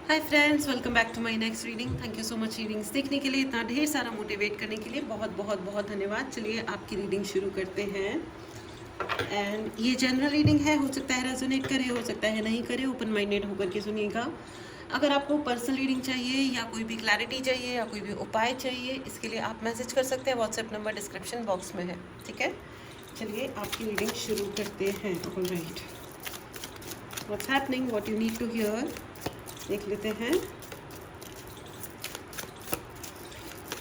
Hi friends, welcome back to my next reading. Thank you so much readings देखने के लिए, इतना ढेर सारा मोटिवेट करने के लिए बहुत बहुत बहुत धन्यवाद। चलिए आपकी रीडिंग शुरू करते हैं। एंड ये जनरल रीडिंग है, हो सकता है रेजोनेट करे, हो सकता है नहीं करे, ओपन माइंडेड होकर के सुनिएगा। अगर आपको पर्सनल रीडिंग चाहिए या कोई भी क्लैरिटी चाहिए या कोई भी उपाय चाहिए, इसके लिए आप मैसेज कर सकते हैं। व्हाट्सएप नंबर डिस्क्रिप्शन बॉक्स में है, ठीक है। चलिए आपकी रीडिंग शुरू करते हैं। Alright, what's happening, what you need to hear, देख लेते हैं।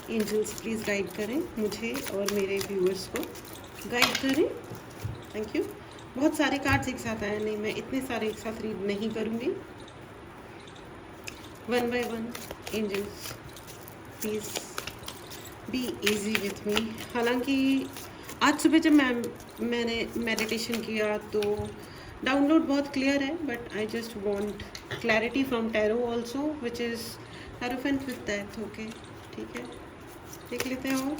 एंजल्स प्लीज़ गाइड करें मुझे और मेरे व्यूअर्स को, गाइड करें। Thank you. बहुत सारे कार्ड्स एक साथ आए, नहीं मैं इतने सारे एक साथ रीड नहीं करूँगी। One by one angels please be easy with me. हालांकि आज सुबह जब मैंने मेडिटेशन किया तो डाउनलोड बहुत क्लियर है, but I just want clarity from tarot also, which is hierophant with death. Okay, ठीक है, देख लेते हैं। और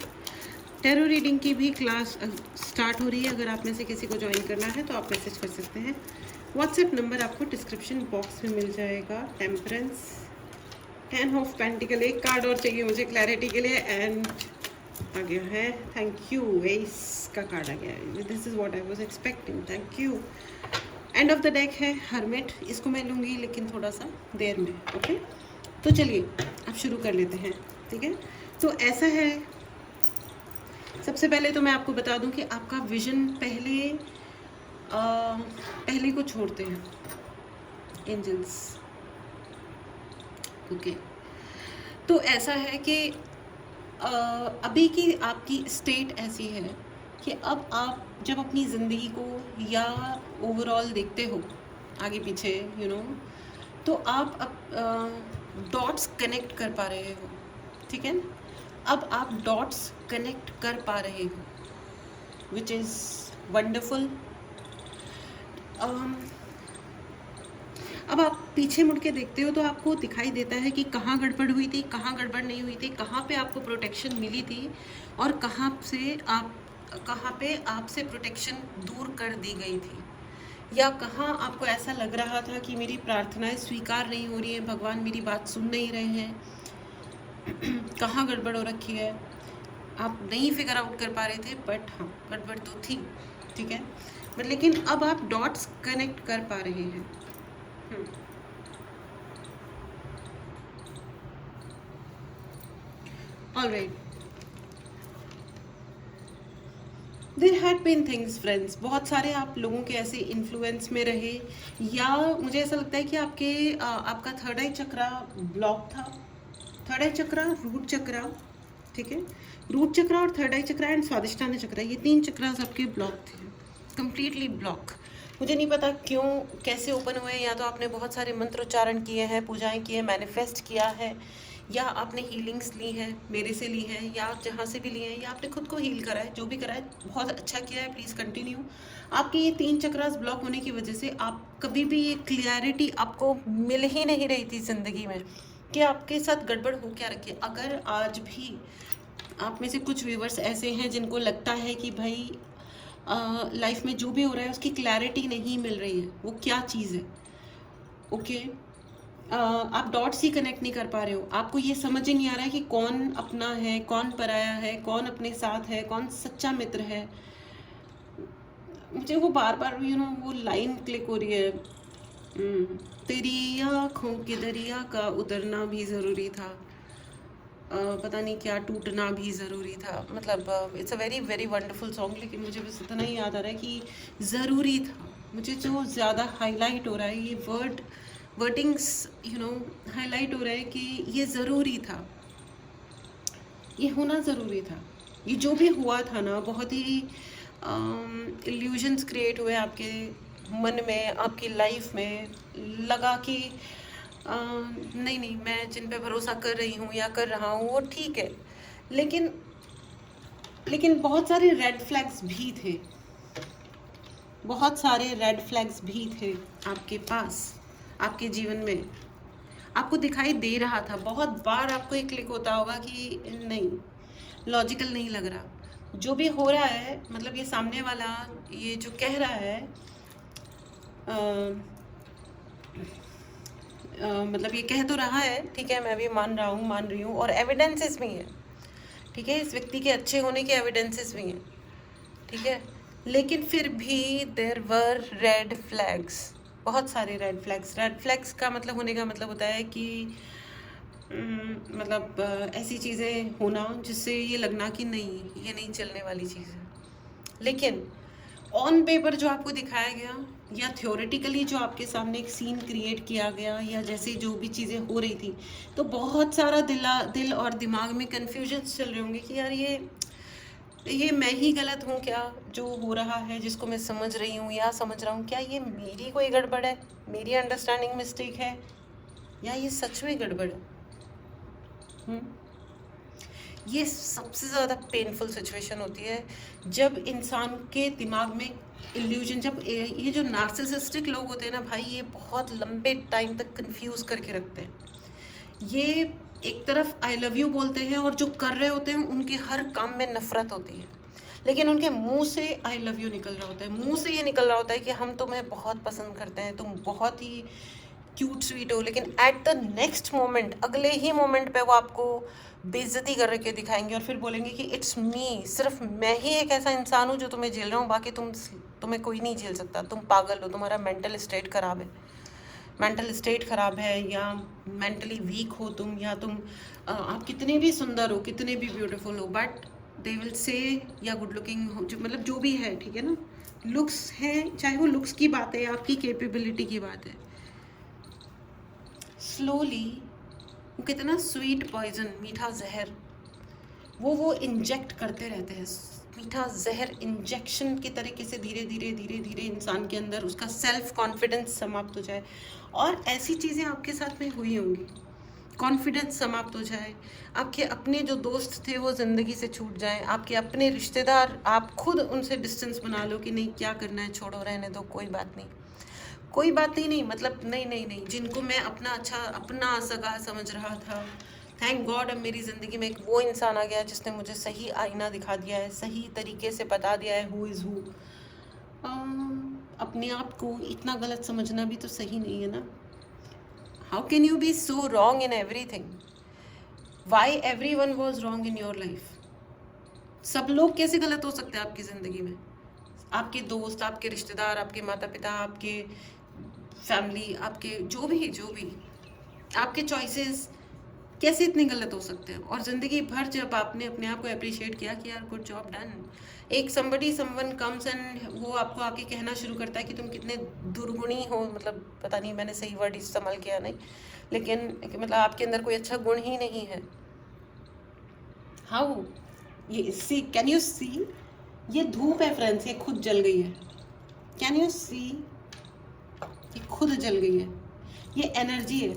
टैरो रीडिंग की भी क्लास स्टार्ट हो रही है। अगर आप में से किसी को ज्वाइन करना है तो आप मैसेज कर सकते हैं। व्हाट्सएप नंबर आपको डिस्क्रिप्शन बॉक्स में मिल जाएगा। टेम्परेंस, 10 ऑफ पेंटिकल, एक कार्ड और चाहिए मुझे क्लैरिटी के लिए। एंड आ गया है, थैंक यू, एस का कार्ड आ गया है। This is what I was expecting, thank you. And of the deck है हर्मिट, इसको मैं लूँगी लेकिन थोड़ा सा देर में। ओके, तो चलिए अब शुरू कर लेते हैं, ठीक है। तो ऐसा है, सबसे पहले तो मैं आपको बता दूं कि आपका विजन पहले को छोड़ते हैं एंजल्स। ओके, तो ऐसा है कि अभी की आपकी स्टेट ऐसी है कि अब आप जब अपनी ज़िंदगी को या ओवरऑल देखते हो आगे पीछे, तो आप अब डॉट्स कनेक्ट कर पा रहे हो, ठीक है। अब आप डॉट्स कनेक्ट कर पा रहे हो, विच इज़ वंडरफुल। अब आप पीछे मुड़ के देखते हो तो आपको दिखाई देता है कि कहाँ गड़बड़ हुई थी, कहाँ गड़बड़ नहीं हुई थी, कहाँ पे आपको प्रोटेक्शन मिली थी और कहाँ पे आपसे प्रोटेक्शन दूर कर दी गई थी, या कहाँ आपको ऐसा लग रहा था कि मेरी प्रार्थनाएं स्वीकार नहीं हो रही हैं, भगवान मेरी बात सुन नहीं रहे हैं। कहाँ गड़बड़ हो रखी है, आप नहीं फिगर आउट कर पा रहे थे, बट हाँ गड़बड़ तो थी, ठीक है। बट लेकिन अब आप डॉट्स कनेक्ट कर पा रहे हैं। Alright, there had been things friends, बहुत सारे आप लोगों के ऐसे इन्फ्लुएंस में रहे, या मुझे ऐसा लगता है कि आपका थर्ड आई चक्रा ब्लॉक था। थर्ड आई चक्रा, रूट चक्रा, ठीक है, रूट चक्रा और third I chakra and Swadhisthana चक्रा, ये 3 चक्रा आपके ब्लॉक थे, कंप्लीटली ब्लॉक। मुझे नहीं पता क्यों, कैसे ओपन हुए। या तो आपने बहुत सारे मंत्र उच्चारण किए हैं, पूजाएं की है, मैनिफेस्ट किया है, या आपने हीलिंग्स ली है, मेरे से ली है, या जहाँ से भी लिए हैं, या आपने खुद को हील करा है, जो भी करा है बहुत अच्छा किया है, प्लीज़ कंटिन्यू। आपके ये 3 चक्रास ब्लॉक होने की वजह से आप कभी भी ये क्लियरिटी आपको मिल ही नहीं रही थी ज़िंदगी में कि आपके साथ गड़बड़ हो क्या रखी है। अगर आज भी आप में से कुछ व्यूवर्स ऐसे हैं जिनको लगता है कि भाई लाइफ में जो भी हो रहा है उसकी क्लैरिटी नहीं मिल रही है, वो क्या चीज़ है, ओके, आप डॉट्स ही कनेक्ट नहीं कर पा रहे हो, आपको ये समझ ही नहीं आ रहा है कि कौन अपना है, कौन पराया है, कौन अपने साथ है, कौन सच्चा मित्र है। मुझे वो बार बार वो लाइन क्लिक हो रही है, तेरी आँखों के दरिया का उतरना भी ज़रूरी था, पता नहीं क्या टूटना भी ज़रूरी था। मतलब it's a very very wonderful song, लेकिन मुझे बस इतना ही याद आ रहा है कि ज़रूरी था। मुझे जो ज़्यादा हाईलाइट हो रहा है ये वर्डिंग्स हाईलाइट हो रहा है कि ये ज़रूरी था, ये होना ज़रूरी था। ये जो भी हुआ था ना, बहुत ही इल्यूजन्स क्रिएट हुए आपके मन में, आपकी लाइफ में। लगा कि नहीं नहीं, मैं जिन पे भरोसा कर रही हूँ या कर रहा हूँ वो ठीक है, लेकिन लेकिन बहुत सारे रेड फ्लैग्स भी थे, बहुत सारे रेड फ्लैग्स भी थे आपके पास, आपके जीवन में। आपको दिखाई दे रहा था, बहुत बार आपको एक क्लिक होता होगा कि नहीं, लॉजिकल नहीं लग रहा जो भी हो रहा है। मतलब ये सामने वाला ये जो कह रहा है, मतलब ये कह तो रहा है, ठीक है, मैं भी मान रहा हूँ, मान रही हूँ, और एविडेंसेस भी हैं, ठीक है, इस व्यक्ति के अच्छे होने के एविडेंसेस भी हैं, ठीक है, लेकिन फिर भी देयर वर रेड फ्लैग्स, बहुत सारे रेड फ्लैग्स। रेड फ्लैग्स का मतलब होने का मतलब होता है कि मतलब ऐसी चीज़ें होना जिससे ये लगना कि नहीं, ये नहीं चलने वाली चीज़ है। लेकिन ऑन पेपर जो आपको दिखाया गया, या थ्योरेटिकली जो आपके सामने एक सीन क्रिएट किया गया, या जैसे जो भी चीज़ें हो रही थी, तो बहुत सारा दिल और दिमाग में कन्फ्यूजन चल रहे होंगे कि यार ये मैं ही गलत हूँ क्या, जो हो रहा है जिसको मैं समझ रही हूँ या समझ रहा हूँ, क्या ये मेरी कोई गड़बड़ है, मेरी अंडरस्टैंडिंग मिस्टेक है, या ये सच में गड़बड़ है। ये सबसे ज़्यादा पेनफुल सिचुएशन होती है जब इंसान के दिमाग में इल्यूजन, जब ये जो नार्सिसिस्टिक लोग होते हैं ना भाई, ये बहुत लंबे टाइम तक कंफ्यूज करके रखते हैं। ये एक तरफ आई लव यू बोलते हैं और जो कर रहे होते हैं उनके हर काम में नफरत होती है, लेकिन उनके मुंह से आई लव यू निकल रहा होता है, मुंह से ये निकल रहा होता है कि हम तुम्हें बहुत पसंद करते हैं, तुम बहुत ही क्यूट स्वीट हो, लेकिन एट द नेक्स्ट मोमेंट, अगले ही मोमेंट पे वो आपको बेइज्जती कर के दिखाएंगे और फिर बोलेंगे कि इट्स मी, सिर्फ मैं ही एक ऐसा इंसान हूँ जो तुम्हें झेल रहा हूँ, बाकी तुम्हें कोई नहीं झेल सकता, तुम पागल हो, तुम्हारा मेंटल स्टेट खराब है, मेंटल स्टेट खराब है, या मेंटली वीक हो तुम, या तुम आप कितने भी सुंदर हो, कितने भी ब्यूटीफुल हो, बट दे विल से, या गुड लुकिंग हो, मतलब जो भी है, ठीक है ना, लुक्स है, चाहे वो लुक्स की बात है, आपकी कैपेबिलिटी की बात है, स्लोली वो कितना स्वीट पॉइजन, मीठा जहर, वो इंजेक्ट करते रहते हैं, मीठा जहर इंजेक्शन की तरीके से धीरे धीरे धीरे धीरे इंसान के अंदर उसका सेल्फ कॉन्फिडेंस समाप्त हो जाए। और ऐसी चीज़ें आपके साथ में हुई होंगी, कॉन्फिडेंस समाप्त हो जाए, आपके अपने जो दोस्त थे वो ज़िंदगी से छूट जाए, आपके अपने रिश्तेदार, आप खुद उनसे डिस्टेंस बना लो कि नहीं क्या करना है, छोड़ो, रहने दो, कोई बात नहीं, कोई बात ही नहीं, मतलब नहीं नहीं नहीं, जिनको मैं अपना अच्छा, अपना सगा समझ रहा था, थैंक गॉड अब मेरी ज़िंदगी में एक वो इंसान आ गया जिसने मुझे सही आईना दिखा दिया है, सही तरीके से बता दिया है हु इज़ हु। अपने आप को इतना गलत समझना भी तो सही नहीं है ना। How can you be so wrong in everything? Why everyone was wrong in your life? सब लोग कैसे गलत हो सकते हैं आपकी ज़िंदगी में? आपके दोस्त, आपके रिश्तेदार, आपके माता पिता, आपके फैमिली, आपके जो भी आपके चॉइसेस कैसे इतने गलत हो सकते हैं? और ज़िंदगी भर जब आपने अपने आप को अप्रिशिएट किया कि यार गुड जॉब डन, एक समवन कम्स एंड वो आपको आके कहना शुरू करता है कि तुम कितने दुर्गुणी हो, मतलब पता नहीं मैंने सही वर्ड इस्तेमाल किया नहीं, लेकिन मतलब आपके अंदर कोई अच्छा गुण ही नहीं है। हाउ? ये सी, कैन यू सी, ये धूप है फ्रेंड्स, ये खुद जल गई है, कैन यू सी, ये खुद जल गई है, ये एनर्जी है,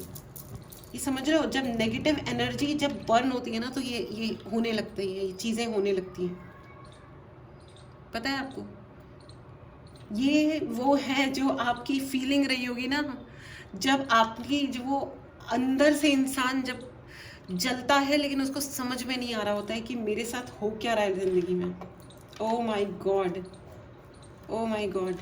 ये समझ रहे हो? जब नेगेटिव एनर्जी जब बर्न होती है ना, तो ये होने लगती है, ये चीज़ें होने लगती हैं, पता है आपको? ये वो है जो आपकी फीलिंग रही होगी ना, जब आपकी जो वो अंदर से इंसान जब जलता है, लेकिन उसको समझ में नहीं आ रहा होता है कि मेरे साथ हो क्या रहा है ज़िंदगी में। ओ माई गॉड, ओ माई गॉड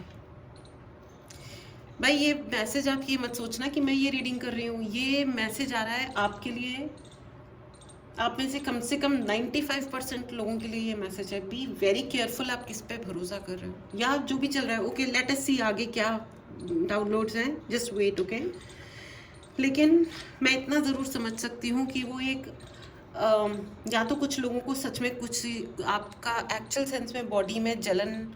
भाई, ये मैसेज आप ये मत सोचना कि मैं ये रीडिंग कर रही हूँ, ये मैसेज आ रहा है आपके लिए, आप में से कम 95% लोगों के लिए ये मैसेज है। बी वेरी केयरफुल, आप किस पे भरोसा कर रहे हो या जो भी चल रहा है। ओके, लेट अस सी आगे क्या डाउनलोड्स हैं, जस्ट वेट। ओके, लेकिन मैं इतना ज़रूर समझ सकती हूँ कि वो एक या तो कुछ लोगों को सच में कुछ आपका एक्चुअल सेंस में बॉडी में जलन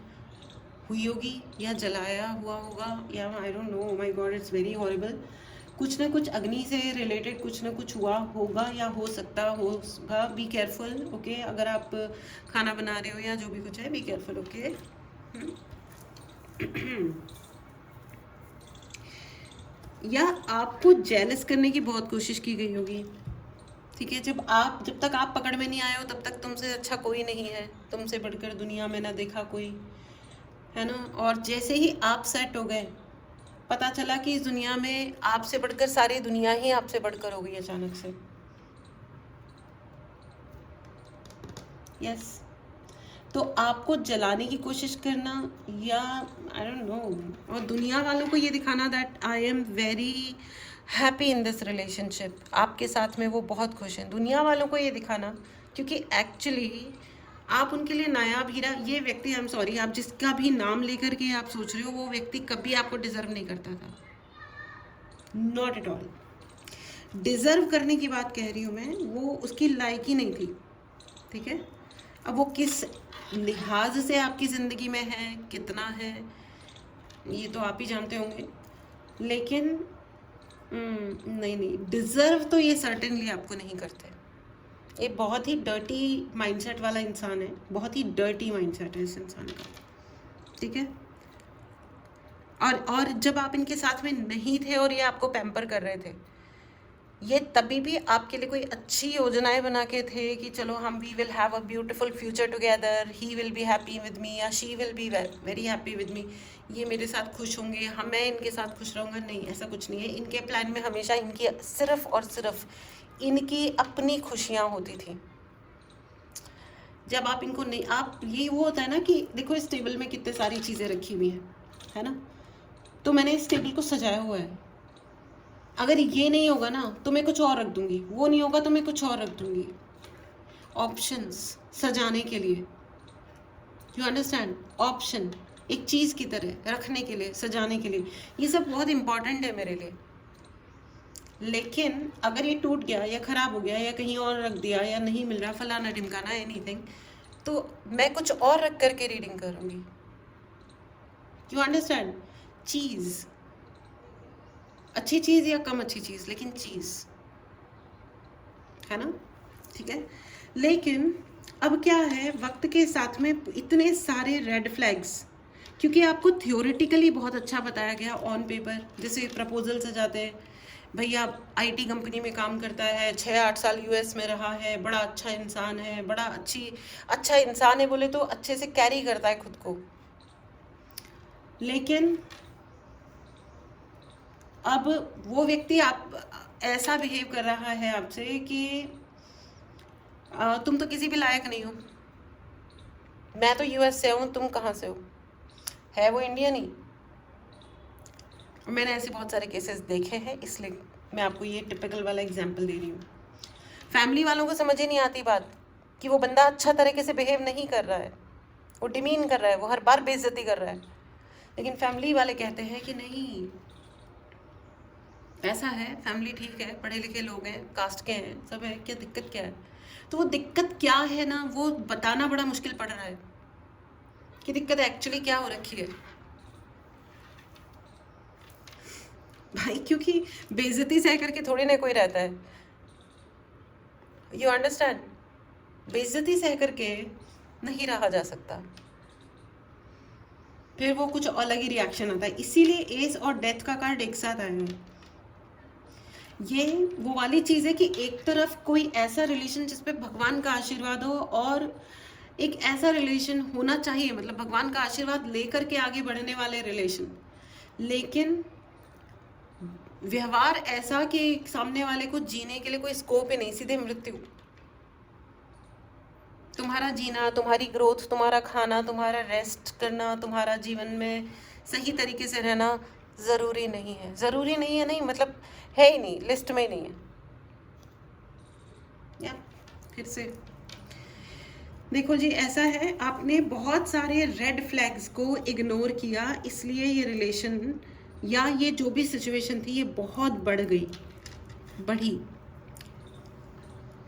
हुई होगी या जलाया हुआ होगा, या आई don't know, my God it's very horrible. कुछ ना कुछ अग्नि से रिलेटेड कुछ ना कुछ हुआ होगा या हो सकता होगा। Be careful. ओके, अगर आप खाना बना रहे हो या जो भी कुछ है, बी केयरफुल। ओके, या आपको जेलस करने की बहुत कोशिश की गई होगी, ठीक है। जब तक आप पकड़ में नहीं आए हो तब तक तुमसे अच्छा कोई नहीं है, तुमसे बढ़कर दुनिया में ना देखा कोई, है ना। और जैसे ही आप सेट हो गए, पता चला कि इस दुनिया में आपसे बढ़कर सारी दुनिया ही आपसे बढ़कर हो गई अचानक से। यस, तो आपको जलाने की कोशिश करना या आई डोंट नो, और दुनिया वालों को ये दिखाना that I am very happy in this relationship, आपके साथ में वो बहुत खुश हैं। दुनिया वालों को ये दिखाना, क्योंकि एक्चुअली आप उनके लिए नायाब हीरा, ये व्यक्ति, आई एम सॉरी, आप जिसका भी नाम लेकर के आप सोच रहे हो, वो व्यक्ति कभी आपको डिजर्व नहीं करता था, नॉट एट ऑल। डिजर्व करने की बात कह रही हूँ मैं, वो उसकी लायक ही नहीं थी, ठीक है। अब वो किस लिहाज से आपकी ज़िंदगी में है, कितना है, ये तो आप ही जानते होंगे, लेकिन नहीं नहीं, डिज़र्व तो ये सर्टेनली आपको नहीं करते। ये बहुत ही डर्टी माइंडसेट वाला इंसान है, बहुत ही डर्टी माइंडसेट है इस इंसान का, ठीक है। और जब आप इनके साथ में नहीं थे और ये आपको पैम्पर कर रहे थे, ये तभी भी आपके लिए कोई अच्छी योजनाएं बना के थे कि चलो हम we will have a beautiful future together, he will be happy with me या she will be very happy with me, ये मेरे साथ खुश होंगे, हम मैं इनके साथ खुश रहूँगा। नहीं, ऐसा कुछ नहीं है। इनके प्लान में हमेशा इनकी सिर्फ और सिर्फ इनकी अपनी खुशियाँ होती थी। जब आप इनको नहीं, आप ये वो होता है ना कि देखो इस टेबल में कितने सारी चीज़ें रखी हुई हैं, है ना, तो मैंने इस टेबल को सजाया हुआ है, अगर ये नहीं होगा ना तो मैं कुछ और रख दूंगी, वो नहीं होगा तो मैं कुछ और रख दूंगी। ऑप्शंस सजाने के लिए, यू अंडरस्टैंड, ऑप्शन एक चीज़ की तरह रखने के लिए, सजाने के लिए, ये सब बहुत इंपॉर्टेंट है मेरे लिए। लेकिन अगर ये टूट गया या ख़राब हो गया या कहीं और रख दिया या नहीं मिल रहा फलाना ढिमकाना एनीथिंग, तो मैं कुछ और रख करके रीडिंग करूँगी। यू अंडरस्टैंड, चीज़, अच्छी चीज़ या कम अच्छी चीज़, लेकिन चीज़, है ना, ठीक है। लेकिन अब क्या है, वक्त के साथ में इतने सारे रेड फ्लैग्स, क्योंकि आपको थियोरेटिकली बहुत अच्छा बताया गया ऑन पेपर, जैसे प्रपोजल से जाते हैं, भैया आईटी कंपनी में काम करता है, 6-8 साल यूएस में रहा है, बड़ा अच्छा इंसान है, बड़ा अच्छा इंसान है, बोले तो अच्छे से कैरी करता है खुद को। लेकिन अब वो व्यक्ति आप ऐसा बिहेव कर रहा है आपसे कि तुम तो किसी भी लायक नहीं हो, मैं तो यूएस से हूँ, तुम कहाँ से हो, है वो इंडियन ही। मैंने ऐसे बहुत सारे केसेस देखे हैं, इसलिए मैं आपको ये टिपिकल वाला एग्जांपल दे रही हूँ। फैमिली वालों को समझ ही नहीं आती बात कि वो बंदा अच्छा तरीके से बिहेव नहीं कर रहा है, वो डिमीन कर रहा है, वो हर बार बेइज्जती कर रहा है, लेकिन फैमिली वाले कहते हैं कि नहीं, ऐसा है, फैमिली ठीक है, पढ़े लिखे लोग हैं, कास्ट के हैं, सब है, क्या दिक्कत क्या है। तो वो दिक्कत क्या है ना, वो बताना बड़ा मुश्किल पड़ रहा है कि दिक्कत एक्चुअली क्या हो रखी है भाई, क्योंकि बेइज्जती सह करके थोड़ी ना कोई रहता है, यू अंडरस्टैंड, बेइज्जती सह करके नहीं रहा जा सकता, फिर वो कुछ अलग ही रिएक्शन आता है। इसीलिए एस और डेथ का कार्ड एक साथ आया है। ये वो वाली चीज़ है कि एक तरफ कोई ऐसा रिलेशन जिस पे भगवान का आशीर्वाद हो, और एक ऐसा रिलेशन होना चाहिए, मतलब भगवान का आशीर्वाद लेकर के आगे बढ़ने वाले रिलेशन, लेकिन व्यवहार ऐसा कि सामने वाले को जीने के लिए कोई स्कोप ही नहीं, सीधे मृत्यु। तुम्हारा जीना, तुम्हारी ग्रोथ, तुम्हारा खाना, तुम्हारा रेस्ट करना, तुम्हारा जीवन में सही तरीके से रहना ज़रूरी नहीं है। ज़रूरी नहीं है, नहीं मतलब है ही नहीं, लिस्ट में ही नहीं है। या फिर से देखो जी, ऐसा है, आपने बहुत सारे रेड फ्लैग्स को इग्नोर किया, इसलिए ये रिलेशन या ये जो भी सिचुएशन थी ये बहुत बढ़ी।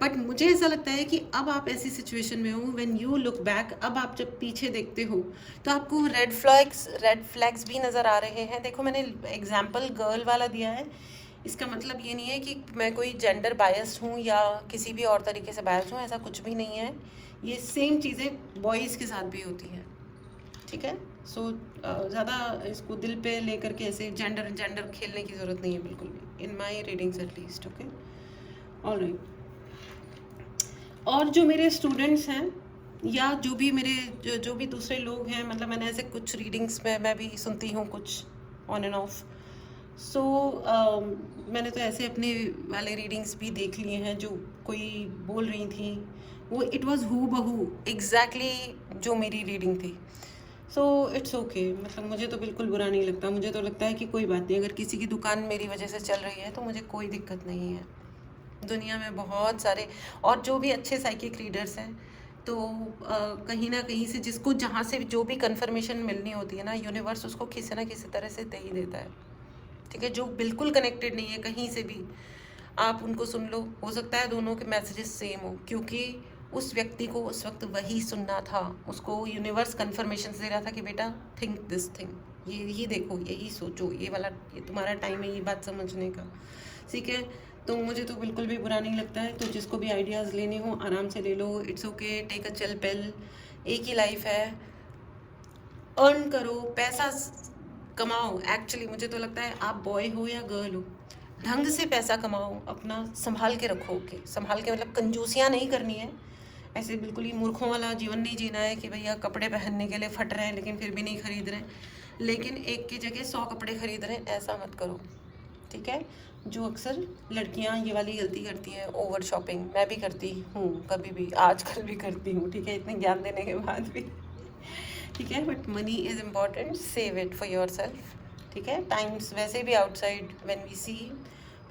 बट मुझे ऐसा लगता है कि अब आप ऐसी सिचुएशन में हो, व्हेन यू लुक बैक, अब आप जब पीछे देखते हो तो आपको रेड फ्लैग्स भी नज़र आ रहे हैं। देखो मैंने एग्जाम्पल गर्ल वाला दिया है, इसका मतलब ये नहीं है कि मैं कोई जेंडर बायस्ड हूँ या किसी भी और तरीके से बायस्ड हूँ, ऐसा कुछ भी नहीं है। ये सेम चीज़ें बॉयज़ के साथ भी होती हैं, ठीक है। सो ज़्यादा इसको दिल पे लेकर के ऐसे जेंडर खेलने की ज़रूरत नहीं है बिल्कुल भी, इन माई रीडिंग्स एटलीस्ट, ओके, ऑलराइट। और जो मेरे स्टूडेंट्स हैं या जो भी मेरे जो भी दूसरे लोग हैं, मतलब मैंने ऐसे कुछ रीडिंग्स में मैं भी सुनती हूँ कुछ ऑन एंड ऑफ, सो मैंने तो ऐसे अपने वाले रीडिंग्स भी देख लिए हैं, जो कोई बोल रही थी वो इट वाज हू बहू एग्जैक्टली जो मेरी रीडिंग थी। सो इट्स ओके, मतलब मुझे तो बिल्कुल बुरा नहीं लगता। मुझे तो लगता है कि कोई बात नहीं, अगर किसी की दुकान मेरी वजह से चल रही है तो मुझे कोई दिक्कत नहीं है। दुनिया में बहुत सारे और जो भी अच्छे साइकिक रीडर्स हैं, तो कहीं ना कहीं से जिसको जहाँ से जो भी कंफर्मेशन मिलनी होती है ना, यूनिवर्स उसको किसी ना किसी तरह से दे ही देता है। ठीक है, जो बिल्कुल कनेक्टेड नहीं है कहीं से भी, आप उनको सुन लो, हो सकता है दोनों के मैसेजेस सेम हो, क्योंकि उस व्यक्ति को उस वक्त वही सुनना था। उसको यूनिवर्स कन्फर्मेशन दे रहा था कि बेटा थिंक दिस थिंग, ये यही देखो, यही सोचो, ये वाला ये तुम्हारा टाइम है ये बात समझने का। ठीक है, तो मुझे तो बिल्कुल भी बुरा नहीं लगता है। तो जिसको भी आइडियाज़ लेने हो आराम से ले लो, it's okay, take a chill pill. एक ही लाइफ है, अर्न करो, पैसा कमाओ। एक्चुअली मुझे तो लगता है आप बॉय हो या गर्ल हो, ढंग से पैसा कमाओ, अपना संभाल के रखो। ओके, संभाल के मतलब कंजूसियाँ नहीं करनी है, ऐसे बिल्कुल ही मूर्खों वाला जीवन नहीं जीना है कि भैया कपड़े पहनने के लिए फट रहे हैं लेकिन फिर भी नहीं खरीद रहे हैं, लेकिन एक की जगह 100 कपड़े खरीद रहे हैं, ऐसा मत करो। ठीक है, जो अक्सर लड़कियां ये वाली गलती करती हैं, ओवर शॉपिंग। मैं भी करती हूँ, कभी भी, आजकल भी करती हूँ। ठीक है, इतने ज्ञान देने के बाद भी। ठीक है, but money is important, save it for your self. ठीक है, टाइम्स वैसे भी आउटसाइड व्हेन वी सी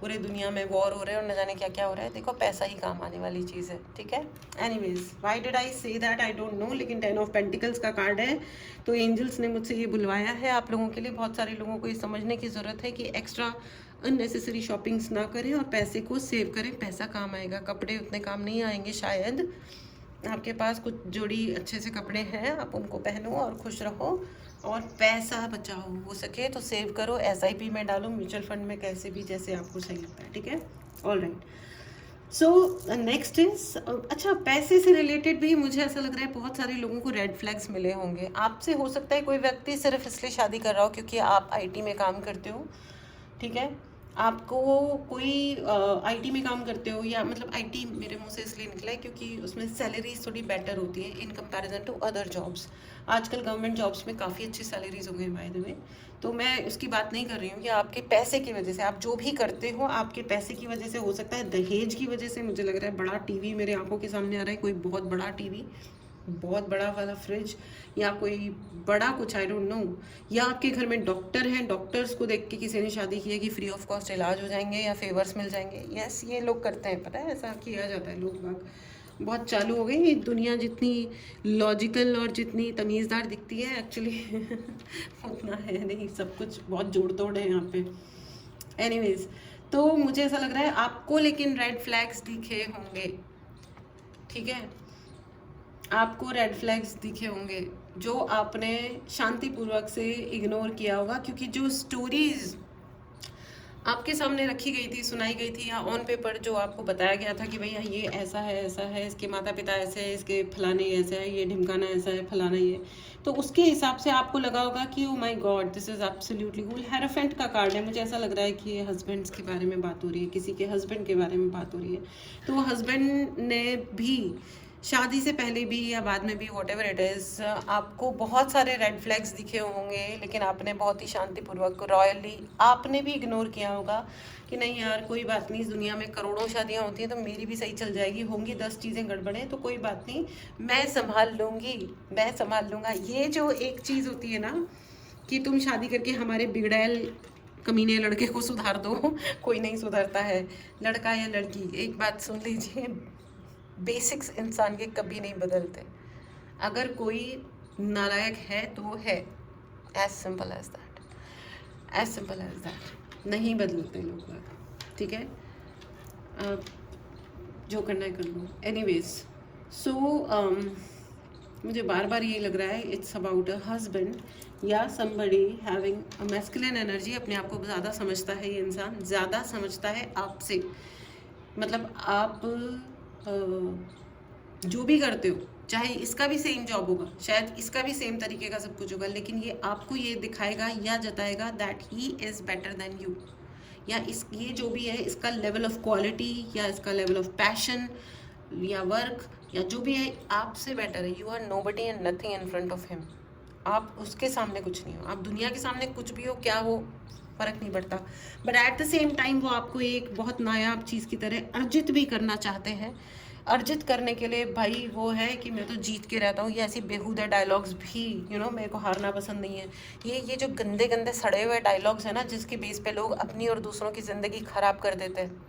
पूरे दुनिया में वॉर हो रहे हैं और न जाने क्या क्या हो रहा है, देखो पैसा ही काम आने वाली चीज़ है। ठीक है, anyways, why did I say that I don't no, लेकिन 10 ऑफ पेंटिकल्स का कार्ड है, तो एंजल्स ने मुझसे ये बुलवाया है आप लोगों के लिए। बहुत सारे लोगों को ये समझने की ज़रूरत है कि एक्स्ट्रा अननेसेसरी शॉपिंग्स ना करें और पैसे को सेव करें, पैसा काम आएगा। कपड़े उतने काम नहीं आएंगे शायद, आपके पास कुछ जोड़ी अच्छे से कपड़े हैं, आप उनको पहनो और खुश रहो और पैसा बचाओ, हो सके तो सेव करो, SIP में डालो, म्यूचुअल फंड में, कैसे भी जैसे आपको सही लगता है। ठीक है, all right. So next is, अच्छा, पैसे से रिलेटेड भी मुझे ऐसा लग रहा है बहुत सारे लोगों को रेड फ्लैग्स मिले होंगे। आपसे हो सकता है कोई व्यक्ति सिर्फ इसलिए शादी कर रहा हो क्योंकि आप IT में काम करते हो। ठीक है, आपको कोई IT में काम करते हो, या मतलब IT मेरे मुंह से इसलिए निकला है क्योंकि उसमें सैलरीज थोड़ी बेटर होती है in comparison to other jobs. आजकल गवर्नमेंट जॉब्स में काफ़ी अच्छी सैलरीज हो गई बाय द वे। तो मैं उसकी बात नहीं कर रही हूँ कि आपके पैसे की वजह से, आप जो भी करते हो आपके पैसे की वजह से, हो सकता है दहेज की वजह से। मुझे लग रहा है बड़ा टीवी मेरे आंखों के सामने आ रहा है, कोई बहुत बड़ा टीवी, बहुत बड़ा वाला फ्रिज, या कोई बड़ा कुछ, आई डोंट नो। या आपके घर में डॉक्टर हैं, डॉक्टर्स को देख के किसी ने शादी की है कि फ्री ऑफ कॉस्ट इलाज हो जाएंगे या फेवर्स मिल जाएंगे। यस, ये लोग करते हैं, पता है, ऐसा किया जाता है। लोग बाग बहुत चालू हो गई ये दुनिया, जितनी लॉजिकल और जितनी तमीज़दार दिखती है एक्चुअली उतना है नहीं, सब कुछ बहुत जोड़ तोड़ है यहाँ पे। एनीवेज, तो मुझे ऐसा लग रहा है आपको लेकिन रेड फ्लैग्स दिखे होंगे। ठीक है, आपको रेड फ्लैग्स दिखे होंगे जो आपने शांतिपूर्वक से इग्नोर किया होगा, क्योंकि जो स्टोरीज आपके सामने रखी गई थी, सुनाई गई थी, या ऑन पेपर जो आपको बताया गया था कि भैया ये ऐसा है, इसके माता पिता ऐसे हैं, इसके फलाने ऐसा है, ये ढिमकाना ऐसा है, फलाना ये, तो उसके हिसाब से आपको लगा होगा कि ओ my God this is absolutely cool. Hierophant का कार्ड है, मुझे ऐसा लग रहा है कि ये हस्बैंड्स के बारे में बात हो रही है, किसी के हस्बैंड के बारे में बात हो रही है। तो हस्बैंड ने भी शादी से पहले भी या बाद में भी, वॉट एवर इट इज़, आपको बहुत सारे रेड फ्लैग्स दिखे होंगे, लेकिन आपने बहुत ही शांतिपूर्वक, रॉयली आपने भी इग्नोर किया होगा कि नहीं यार कोई बात नहीं, इस दुनिया में करोड़ों शादियां होती हैं तो मेरी भी सही चल जाएगी, होंगी 10 चीज़ें गड़बड़े तो कोई बात नहीं, मैं संभाल लूँगी, मैं संभाल लूँगा। ये जो एक चीज़ होती है ना कि तुम शादी करके हमारे बिगड़ैल कमीने लड़के को सुधार दो, कोई नहीं सुधरता है, लड़का या लड़की। एक बात सुन लीजिए, बेसिक्स इंसान के कभी नहीं बदलते। अगर कोई नालायक है तो है, as simple as that, as simple as that, नहीं बदलते लोग बात। ठीक है, जो करना है कर लो। एनीवेज, सो मुझे बार बार ये लग रहा है इट्स अबाउट अ हस्बैंड या somebody having a masculine energy. अपने आप को ज़्यादा समझता है ये इंसान, ज़्यादा समझता है आपसे, मतलब आप जो भी करते हो, चाहे इसका भी सेम जॉब होगा, शायद इसका भी सेम तरीके का सब कुछ होगा, लेकिन ये आपको ये दिखाएगा या जताएगा that he is better than you, या इस ये जो भी है इसका लेवल ऑफ क्वालिटी या इसका लेवल ऑफ पैशन या वर्क या जो भी है आपसे बेटर है। You are nobody and nothing in front of him. आप उसके सामने कुछ नहीं हो, आप दुनिया के सामने कुछ भी हो, क्या हो, फ़र्क नहीं पड़ता। But at the same time वो आपको एक बहुत नायाब चीज़ की तरह अर्जित भी करना चाहते हैं। अर्जित करने के लिए भाई वो है कि मैं तो जीत के रहता हूँ, ये ऐसी बेहुदा डायलॉग्स भी मेरे को हारना पसंद नहीं है। ये जो गंदे गंदे सड़े हुए डायलॉग्स हैं ना, जिसके बेस पे लोग अपनी और दूसरों की ज़िंदगी ख़राब कर देते हैं,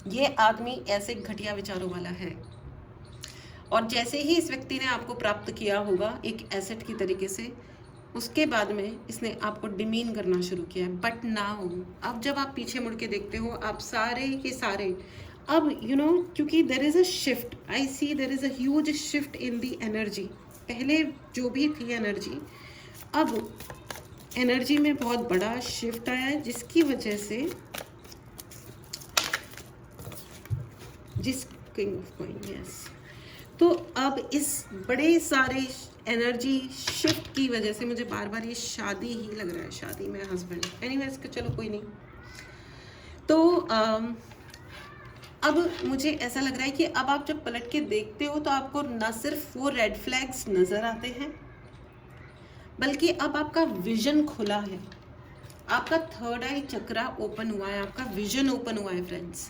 ये आदमी ऐसे घटिया विचारों वाला है। और जैसे ही इस व्यक्ति ने आपको प्राप्त किया होगा एक एसेट की तरीके से, उसके बाद में इसने आपको डिमीन करना शुरू किया है। बट नाउ अब जब आप पीछे मुड़ के देखते हो, आप सारे के सारे अब क्योंकि there is a shift, I see there is a huge shift in the energy. पहले जो भी थी एनर्जी, अब एनर्जी में बहुत बड़ा शिफ्ट आया है, जिसकी वजह से किंग ऑफ कॉइन, यस। तो अब इस बड़े सारे एनर्जी शिफ्ट की वजह से मुझे बार बार ये शादी ही लग रहा है, शादी में हस्बैंड, एनीवेज चलो कोई नहीं। तो अब मुझे ऐसा लग रहा है कि अब आप जब पलट के देखते हो तो आपको न सिर्फ वो रेड फ्लैग्स नज़र आते हैं, बल्कि अब आपका विजन खुला है, आपका थर्ड आई चक्रा ओपन हुआ है, आपका विजन ओपन हुआ है फ्रेंड्स।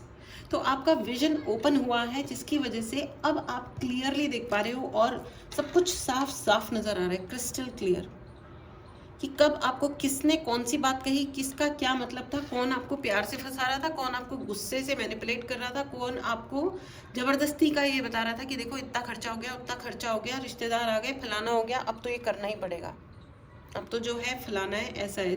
तो आपका विजन ओपन हुआ है, जिसकी वजह से अब आप क्लियरली देख पा रहे हो और सब कुछ साफ साफ नज़र आ रहा है, क्रिस्टल क्लियर, कि कब आपको किसने कौन सी बात कही, किसका क्या मतलब था, कौन आपको प्यार से फंसा रहा था, कौन आपको गुस्से से मैनिपुलेट कर रहा था, कौन आपको ज़बरदस्ती का ये बता रहा था कि देखो इतना खर्चा हो गया, उतना खर्चा हो गया, रिश्तेदार आ गए, फलाना हो गया, अब तो ये करना ही पड़ेगा, अब तो जो है फलाना है, ऐसा है,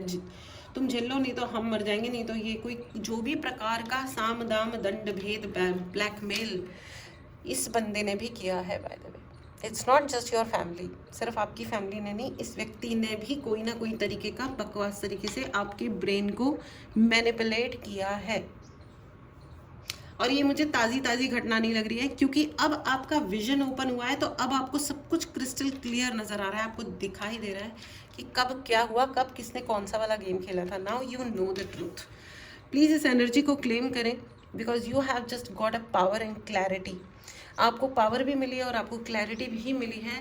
तुम झेल लो, नहीं तो हम मर जाएंगे, नहीं तो ये कोई जो भी प्रकार का साम दाम दंड भेद ब्लैकमेल इस बंदे ने भी किया है। By the way it's not just your family, सिर्फ आपकी फैमिली ने नहीं, इस व्यक्ति ने भी कोई ना कोई तरीके का बकवास तरीके से आपके ब्रेन को मैनिपुलेट किया है। और ये मुझे ताज़ी ताज़ी घटना नहीं लग रही है, क्योंकि अब आपका विजन ओपन हुआ है, तो अब आपको सब कुछ क्रिस्टल क्लियर नज़र आ रहा है, आपको दिखाई दे रहा है कि कब क्या हुआ, कब किसने कौन सा वाला गेम खेला था। Now you know the truth. Please इस एनर्जी को क्लेम करें, because you have just got a power and clarity. आपको पावर भी मिली है और आपको क्लैरिटी भी मिली है।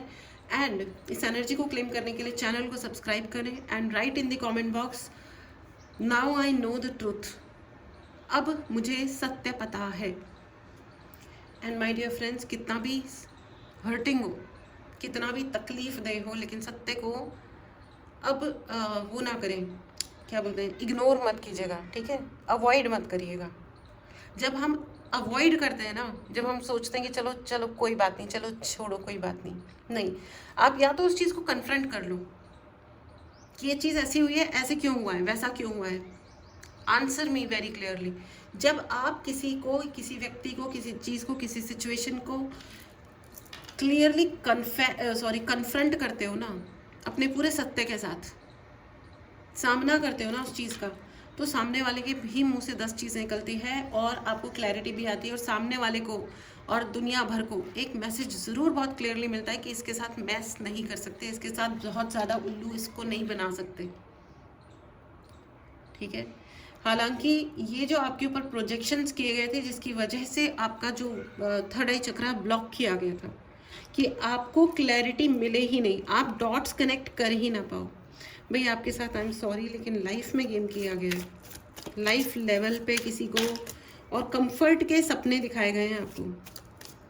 एंड इस एनर्जी को क्लेम करने के लिए चैनल को सब्सक्राइब करें and right in the comment box, now I know the truth, अब मुझे सत्य पता है। एंड माय डियर फ्रेंड्स, कितना भी हर्टिंग हो, कितना भी तकलीफ दे हो, लेकिन सत्य को अब वो ना करें, क्या बोलते हैं, इग्नोर मत कीजिएगा, ठीक है, अवॉइड मत करिएगा। जब हम अवॉइड करते हैं ना, जब हम सोचते हैं कि चलो चलो कोई बात नहीं, चलो छोड़ो कोई बात नहीं, नहीं, आप या तो उस चीज़ को कन्फ्रंट कर लो कि ये चीज़ ऐसी हुई है, ऐसे क्यों हुआ है, वैसा क्यों हुआ है, आंसर मी वेरी क्लियरली। जब आप किसी को, किसी व्यक्ति को, किसी चीज़ को, किसी सिचुएशन को क्लियरली कन्फ्रंट करते हो ना, अपने पूरे सत्य के साथ सामना करते हो ना उस चीज़ का, तो सामने वाले के भी मुंह से 10 चीज़ें निकलती है और आपको क्लैरिटी भी आती है, और सामने वाले को और दुनिया भर को एक मैसेज ज़रूर बहुत क्लियरली मिलता है कि इसके साथ मैस नहीं कर सकते, इसके साथ बहुत ज़्यादा उल्लू इसको नहीं बना सकते, ठीक है। हालांकि ये जो आपके ऊपर प्रोजेक्शंस किए गए थे, जिसकी वजह से आपका जो थर्ड आई चक्रा ब्लॉक किया गया था, कि आपको क्लैरिटी मिले ही नहीं, आप डॉट्स कनेक्ट कर ही ना पाओ, भाई आपके साथ आई एम सॉरी, लेकिन लाइफ में गेम किया गया है, लाइफ लेवल पे किसी को, और कंफर्ट के सपने दिखाए गए हैं आपको,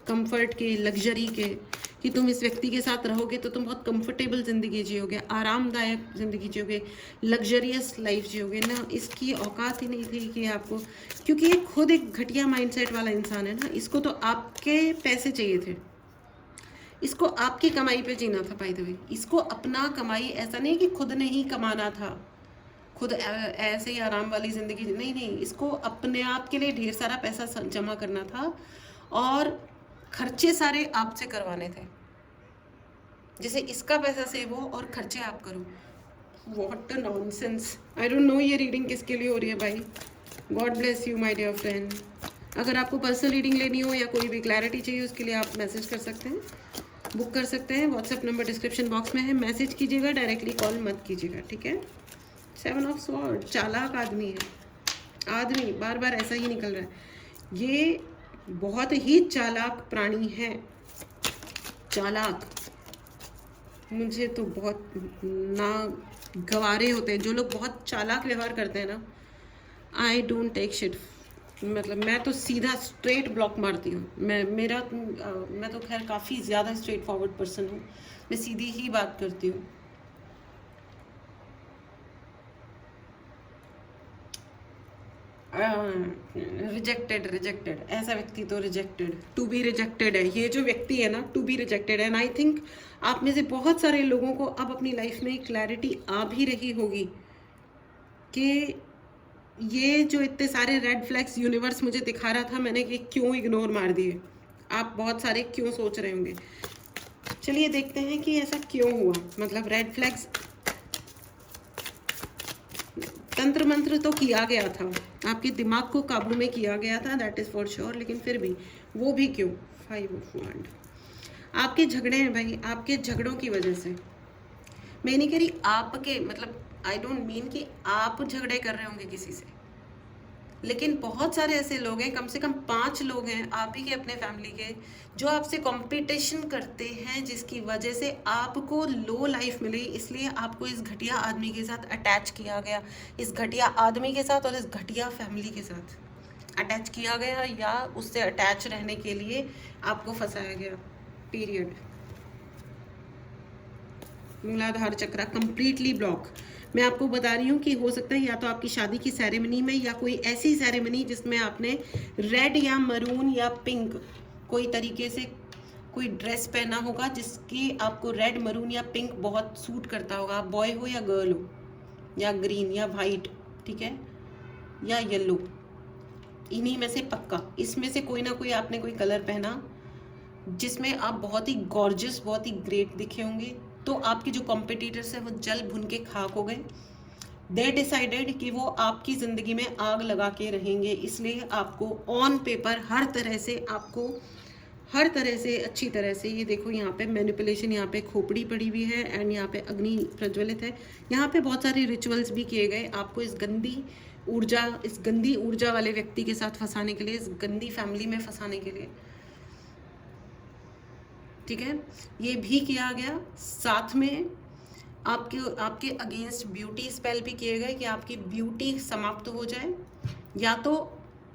कंफर्ट के, लग्जरी के, कि तुम इस व्यक्ति के साथ रहोगे तो तुम बहुत कंफर्टेबल ज़िंदगी जियोगे, आरामदायक ज़िंदगी जियोगे, लग्जरियस लाइफ जियोगे ना, इसकी औकात ही नहीं थी कि आपको, क्योंकि ये खुद एक घटिया माइंडसेट वाला इंसान है ना, इसको तो आपके पैसे चाहिए थे, इसको आपकी कमाई पे जीना था, बाय द वे, इसको अपना कमाई, ऐसा नहीं कि खुद ने ही कमाना था, खुद ऐसे ही आराम वाली ज़िंदगी नहीं, नहीं, इसको अपने आप के लिए ढेर सारा पैसा जमा करना था और खर्चे सारे आपसे करवाने थे, जैसे इसका पैसा सेव हो और खर्चे आप करो। What a nonsense, I don't know ये रीडिंग किसके लिए हो रही है भाई। God bless you my dear friend. अगर आपको पर्सनल रीडिंग लेनी हो या कोई भी क्लैरिटी चाहिए, उसके लिए आप मैसेज कर सकते हैं, बुक कर सकते हैं, व्हाट्सएप नंबर डिस्क्रिप्शन बॉक्स में है, मैसेज कीजिएगा, डायरेक्टली कॉल मत कीजिएगा, ठीक है। 7 ऑफ स्वॉर्ड, चालाक आदमी है, आदमी बार बार ऐसा ही निकल रहा है, ये बहुत ही चालाक प्राणी है, चालाक, मुझे तो बहुत ना गवारे होते हैं जो लोग बहुत चालाक व्यवहार करते हैं ना, आई डोंट टेक शिट मतलब मैं तो सीधा स्ट्रेट ब्लॉक मारती हूँ। मैं तो खैर काफ़ी ज़्यादा स्ट्रेट फॉरवर्ड पर्सन हूँ, मैं सीधी ही बात करती हूँ। रिजेक्टेड रिजेक्टेड, ऐसा व्यक्ति तो रिजेक्टेड, टू बी रिजेक्टेड है ये जो व्यक्ति है ना, टू बी रिजेक्टेड है। एंड आई थिंक आप में से बहुत सारे लोगों को अब अपनी लाइफ में क्लैरिटी आ भी रही होगी कि ये जो इतने सारे रेड फ्लैग्स यूनिवर्स मुझे दिखा रहा था, मैंने कि क्यों इग्नोर मार दिए। आप बहुत सारे क्यों सोच रहे होंगे। चलिए देखते हैं कि ऐसा क्यों हुआ। मतलब रेड फ्लैग्स, तंत्र मंत्र तो किया गया था, आपके दिमाग को काबू में किया गया था, दैट इज़ फॉर श्योर, लेकिन फिर भी वो भी क्यों। 5 ऑफ वांड, आपके झगड़े हैं भाई, आपके झगड़ों की वजह से। मैं नहीं कह रही आपके, मतलब आई डोंट मीन कि आप झगड़े कर रहे होंगे किसी से, लेकिन बहुत सारे ऐसे लोग हैं, कम से कम 5 लोग हैं आप ही के अपने फैमिली के, जो आपसे कंपटीशन करते हैं, जिसकी वजह से आपको लो लाइफ मिली, इसलिए आपको इस घटिया आदमी के साथ अटैच किया गया, इस घटिया आदमी के साथ और इस घटिया फैमिली के साथ अटैच किया गया, या उससे अटैच रहने के लिए आपको फंसाया गया, पीरियड। मूलाधार चक्र कंप्लीटली ब्लॉक। मैं आपको बता रही हूँ कि हो सकता है या तो आपकी शादी की सेरेमनी में, या कोई ऐसी सेरेमनी जिसमें आपने रेड या मरून या पिंक कोई तरीके से कोई ड्रेस पहना होगा, जिसकी आपको रेड मरून या पिंक बहुत सूट करता होगा, आप बॉय हो या गर्ल हो, या ग्रीन या वाइट, ठीक है, या येलो, इन्हीं में से पक्का इसमें से कोई ना कोई आपने कोई कलर पहना जिसमें आप बहुत ही गॉर्जियस, बहुत ही ग्रेट दिखे होंगे। तो आपके जो कॉम्पिटिटर्स हैं वो जल भुन के खाक हो गए। दे डिसाइडेड कि वो आपकी ज़िंदगी में आग लगा के रहेंगे, इसलिए आपको ऑन पेपर हर तरह से, आपको हर तरह से अच्छी तरह से, ये देखो यहाँ पे मैनिपुलेशन, यहाँ पे खोपड़ी पड़ी हुई है, एंड यहाँ पे अग्नि प्रज्वलित है, यहाँ पे बहुत सारे रिचुअल्स भी किए गए आपको इस गंदी ऊर्जा वाले व्यक्ति के साथ फंसाने के लिए, इस गंदी फैमिली में फंसाने के लिए, ठीक है। ये भी किया गया। साथ में आपके अगेंस्ट ब्यूटी स्पेल भी किए गए कि आपकी ब्यूटी समाप्त हो जाए, या तो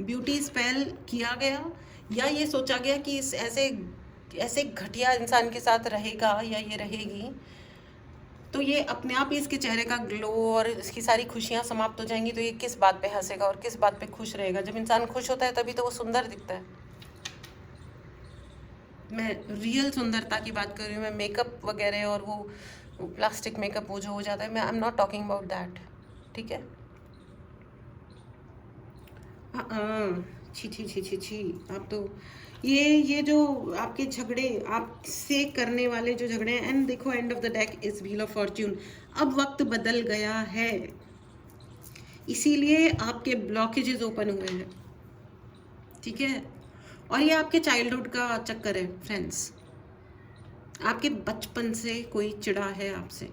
ब्यूटी स्पेल किया गया, या ये सोचा गया कि इस ऐसे घटिया इंसान के साथ रहेगा या ये रहेगी तो ये अपने आप ही इसके चेहरे का ग्लो और इसकी सारी खुशियाँ समाप्त हो जाएंगी, तो ये किस बात पे हंसेगा और किस बात पे खुश रहेगा। जब इंसान खुश होता है तभी तो वो सुंदर दिखता है। मैं रियल सुंदरता की बात कर रही हूँ, मैं मेकअप वगैरह और वो प्लास्टिक मेकअप वो जो हो जाता है, मैं I am not talking about that, ठीक है। हाँ, छी छी छी छी छी, आप तो ये जो आपके झगड़े, आपसे करने वाले जो झगड़े हैं, एंड देखो and of the deck is wheel of Fortune. अब वक्त बदल गया है, इसीलिए आपके ब्लॉकेजेस ओपन हुए हैं, ठीक है। और ये आपके चाइल्डहुड का चक्कर है फ्रेंड्स, आपके बचपन से कोई चिढ़ा है आपसे।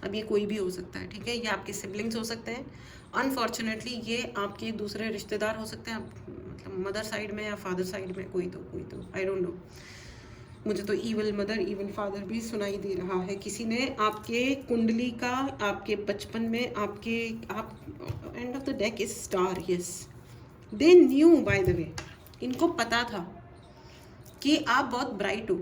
अब ये कोई भी हो सकता है, ठीक है, ये आपके सिबलिंग्स हो सकते हैं, अनफॉर्चुनेटली ये आपके दूसरे रिश्तेदार हो सकते हैं, मतलब मदर साइड में या फादर साइड में, कोई तो आई डोंट नो। मुझे तो इवल मदर इवल फादर भी सुनाई दे रहा है। किसी ने आपके कुंडली का, आपके बचपन में आप and of the deck is star, yes, they knew, by the way, इनको पता था कि आप बहुत ब्राइट हो,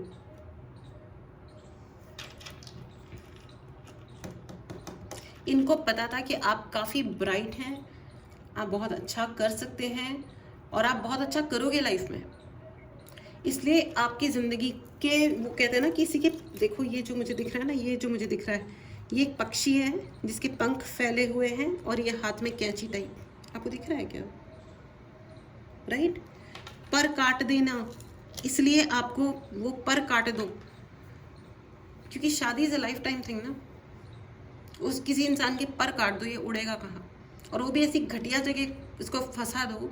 इनको पता था कि आप काफ़ी ब्राइट हैं, आप बहुत अच्छा कर सकते हैं और आप बहुत अच्छा करोगे लाइफ में। इसलिए आपकी ज़िंदगी के, वो कहते हैं ना किसी के, देखो ये जो मुझे दिख रहा है ना, ये जो मुझे दिख रहा है, ये एक पक्षी है जिसके पंख फैले हुए हैं और ये हाथ में कैंची टाइप, आपको दिख रहा है क्या? राइट, पर काट देना, इसलिए आपको वो पर काट दो, क्योंकि शादी is a life time thing ना। उस किसी इंसान के पर काट दो, ये उड़ेगा कहाँ, और वो भी ऐसी घटिया जगह इसको फंसा दो,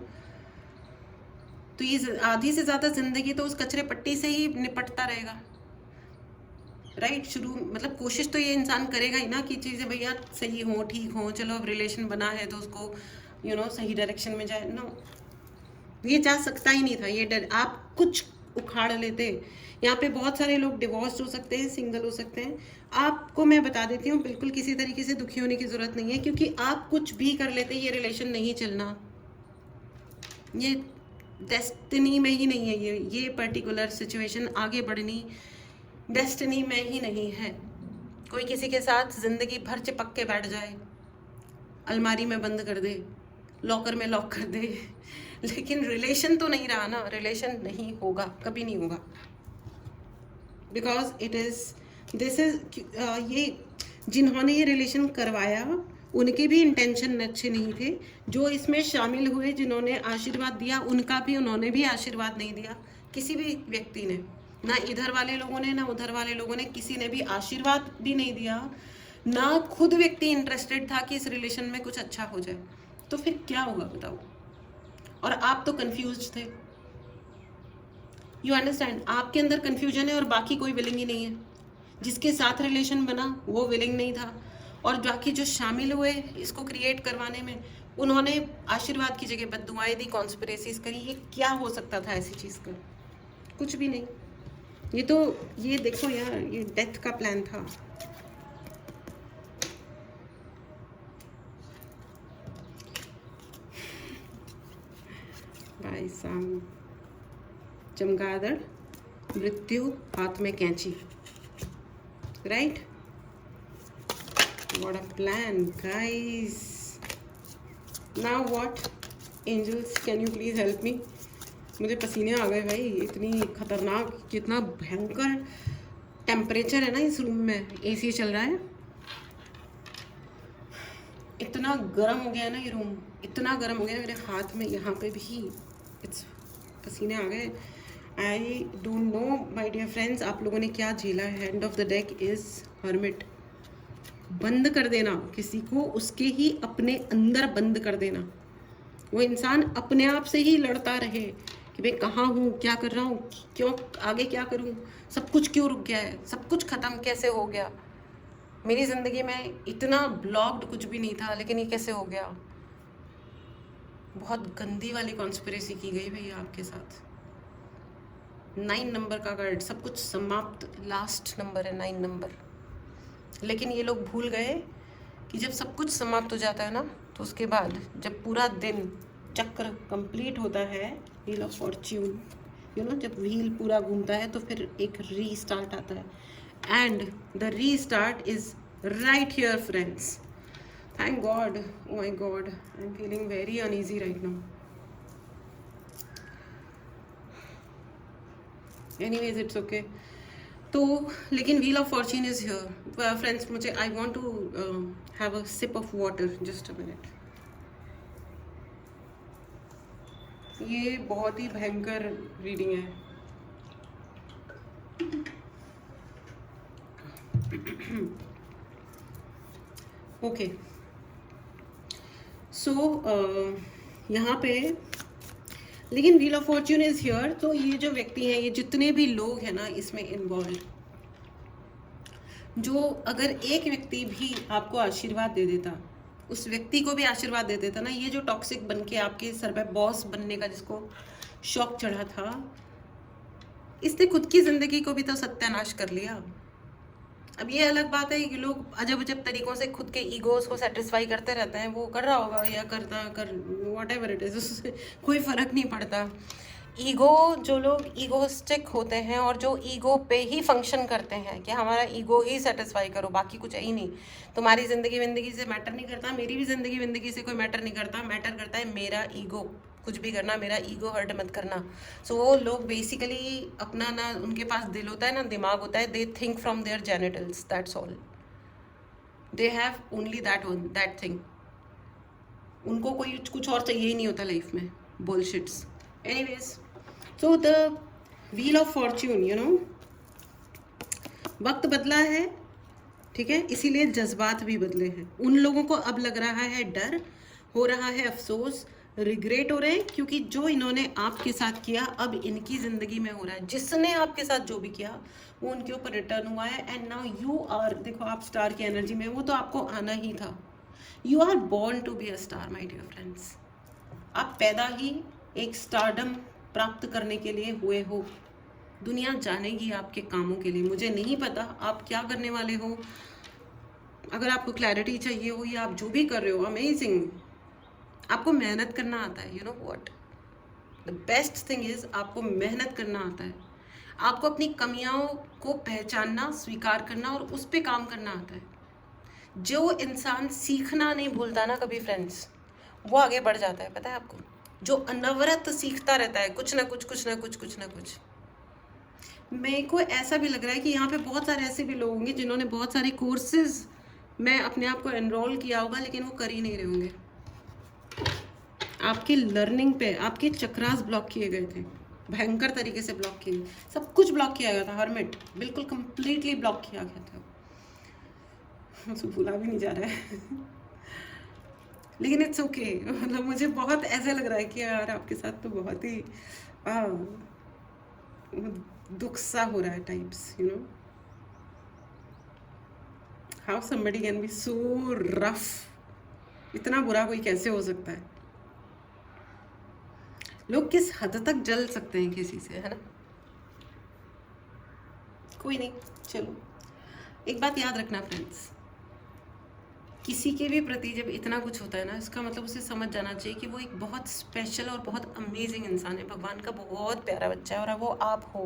तो ये आधी से ज़्यादा ज़िंदगी तो उस कचरे पट्टी से ही निपटता रहेगा, राइट। शुरू मतलब कोशिश तो ये इंसान करेगा ही ना कि चीज़ें भैया सही हो, ठीक हो, चलो अब रिलेशन बना है तो उसको सही डायरेक्शन में जाए। नो, ये जा सकता ही नहीं था, ये डर आप कुछ उखाड़ लेते। यहाँ पे बहुत सारे लोग डिवोर्स हो सकते हैं, सिंगल हो सकते हैं। आपको मैं बता देती हूँ, बिल्कुल किसी तरीके से दुखी होने की ज़रूरत नहीं है, क्योंकि आप कुछ भी कर लेते, ये रिलेशन नहीं चलना। ये डेस्टिनी में ही नहीं है, ये पर्टिकुलर सिचुएशन आगे बढ़नी डेस्टिनी में ही नहीं है। कोई किसी के साथ ज़िंदगी भर चिपक के बैठ जाए, अलमारी में बंद कर दे, लॉकर में लॉक कर दे, लेकिन रिलेशन तो नहीं रहा ना, रिलेशन नहीं होगा, कभी नहीं होगा। Because it is this is ये जिन्होंने ये रिलेशन करवाया उनके भी इंटेंशन अच्छे नहीं थे। जो इसमें शामिल हुए, जिन्होंने आशीर्वाद दिया, उनका भी उन्होंने भी आशीर्वाद नहीं दिया, किसी भी व्यक्ति ने, ना इधर वाले लोगों ने ना उधर वाले लोगों ने, किसी ने भी आशीर्वाद भी नहीं दिया, ना खुद व्यक्ति इंटरेस्टेड था कि इस रिलेशन में कुछ अच्छा हो जाए। तो फिर क्या होगा बताओ? और आप तो कंफ्यूज थे। You understand? आपके अंदर कंफ्यूजन है और बाकी कोई विलिंग ही नहीं है। जिसके साथ रिलेशन बना वो विलिंग नहीं था, और बाकी जो शामिल हुए इसको क्रिएट करवाने में, उन्होंने आशीर्वाद की जगह बद्दुआएं दी, कॉन्स्पिरेसीज करी। ये क्या हो सकता था ऐसी चीज़ का? कुछ भी नहीं। ये देखो यार, ये डेथ का प्लान था। भाई साहब, चमगादड़, मृत्यु, हाथ में कैंची, right? What a plan guys. Now what? Angels, can you please help me? मुझे पसीने आ गए भाई, इतनी खतरनाक, कितना भयंकर टेम्परेचर है ना इस रूम में। एसी चल रहा है, इतना गर्म हो गया ना ये रूम, इतना गर्म हो गया मेरे हाथ में, यहाँ पे भी इट्स, पसीने आ गए। I don't know my dear friends, आप लोगों ने क्या झेला है। End of the deck is hermit. बंद कर देना किसी को, उसके ही अपने अंदर बंद कर देना। वो इंसान अपने आप से ही लड़ता रहे कि मैं कहाँ हूँ, क्या कर रहा हूँ, क्यों आगे क्या करूँ, सब कुछ क्यों रुक गया है, सब कुछ ख़त्म कैसे हो गया, मेरी ज़िंदगी में इतना ब्लॉक्ड कुछ भी नहीं था, लेकिन ये कैसे हो गया। बहुत गंदी वाली कॉन्स्पिरेसी की गई भैया आपके साथ। 9 नंबर का कार्ड, सब कुछ समाप्त, लास्ट नंबर है 9 नंबर। लेकिन ये लोग भूल गए कि जब सब कुछ समाप्त हो जाता है ना, तो उसके बाद जब पूरा दिन चक्र कंप्लीट होता है, wheel of fortune, you know, जब व्हील पूरा घूमता है तो फिर एक रीस्टार्ट आता है। And the restart is right here friends. Thank God, oh my God, I am feeling very uneasy right now. Anyways it's okay. तो लेकिन wheel of fortune is here friends. मुझे I want to have a sip of water, just a minute. ये बहुत ही भयंकर reading है। Okay, सो यहाँ पे लेकिन wheel of fortune is here. तो ये जो व्यक्ति हैं, ये जितने भी लोग हैं ना इसमें इन्वॉल्व, जो अगर एक व्यक्ति भी आपको आशीर्वाद दे देता, उस व्यक्ति को भी आशीर्वाद दे देता ना, ये जो टॉक्सिक बन के आपके सर पे बॉस बनने का जिसको शौक चढ़ा था, इसने खुद की ज़िंदगी को भी तो सत्यानाश कर लिया। अब ये अलग बात है कि लोग अजब अजब तरीक़ों से खुद के ईगोस को सेटिस्फाई करते रहते हैं। वो कर रहा होगा या वॉट एवर इट इज़, उससे कोई फ़र्क नहीं पड़ता। ईगो, जो लोग ईगोस्टिक होते हैं और जो ईगो पे ही फंक्शन करते हैं कि हमारा ईगो ही सेटिस्फाई करो, बाकी कुछ है ही नहीं, तुम्हारी ज़िंदगी से मैटर नहीं करता, मेरी भी ज़िंदगी से कोई मैटर नहीं करता, मैटर करता है मेरा ईगो। कुछ भी करना, मेरा ईगो हर्ट मत करना। सो वो लोग बेसिकली अपना, ना उनके पास दिल होता है ना दिमाग होता है, they think from their genitals, that's all, they have only that thing. उनको कोई कुछ और चाहिए ही नहीं होता लाइफ में, bullshits. Anyways, so the wheel of fortune, you know, वक्त बदला है, ठीक है, इसीलिए जज्बात भी बदले हैं। उन लोगों को अब लग रहा है डर, हो रहा है अफसोस, रिग्रेट हो रहे हैं, क्योंकि जो इन्होंने आपके साथ किया अब इनकी ज़िंदगी में हो रहा है। जिसने आपके साथ जो भी किया वो उनके ऊपर रिटर्न हुआ है। एंड नाउ यू आर, देखो आप स्टार की एनर्जी में, वो तो आपको आना ही था। You are born to be a star my dear friends. आप पैदा ही एक स्टारडम प्राप्त करने के लिए हुए हो। दुनिया जानेगी आपके कामों के लिए। मुझे नहीं पता आप क्या करने वाले हो। अगर आपको क्लैरिटी चाहिए हो या आप जो भी कर रहे हो, अमेजिंग, आपको मेहनत करना आता है, you know what, the best thing is आपको मेहनत करना आता है, आपको अपनी कमियों को पहचानना, स्वीकार करना और उस पर काम करना आता है। जो इंसान सीखना नहीं भूलता ना कभी फ्रेंड्स, वो आगे बढ़ जाता है। पता है आपको, जो अनवरत सीखता रहता है कुछ ना कुछ, कुछ ना कुछ, कुछ ना कुछ। मेरे को ऐसा भी लग रहा है कि यहाँ पे बहुत सारे ऐसे भी लोग होंगे जिन्होंने बहुत सारे कोर्सेज में अपने आप को एनरोल किया होगा, लेकिन वो कर ही नहीं रहे होंगे। आपकी लर्निंग पे आपके चक्रास ब्लॉक किए गए थे, भयंकर तरीके से ब्लॉक किए गए, सब कुछ ब्लॉक किया गया था। हर्मिट बिल्कुल कंप्लीटली ब्लॉक किया गया था, मुझे भूला भी नहीं जा रहा है लेकिन इट्स ओके। मतलब मुझे बहुत ऐसा लग रहा है कि यार आपके साथ तो बहुत ही दुख सा हो रहा है types, you know how somebody can be so rough. इतना बुरा कोई कैसे हो सकता है? लोग किस हद तक जल सकते हैं किसी से, है ना? कोई नहीं, चलो एक बात याद रखना फ्रेंड्स, किसी के भी प्रति जब इतना कुछ होता है ना, इसका मतलब उसे समझ जाना चाहिए कि वो एक बहुत स्पेशल और बहुत अमेजिंग इंसान है, भगवान का बहुत प्यारा बच्चा है, और वो आप हो।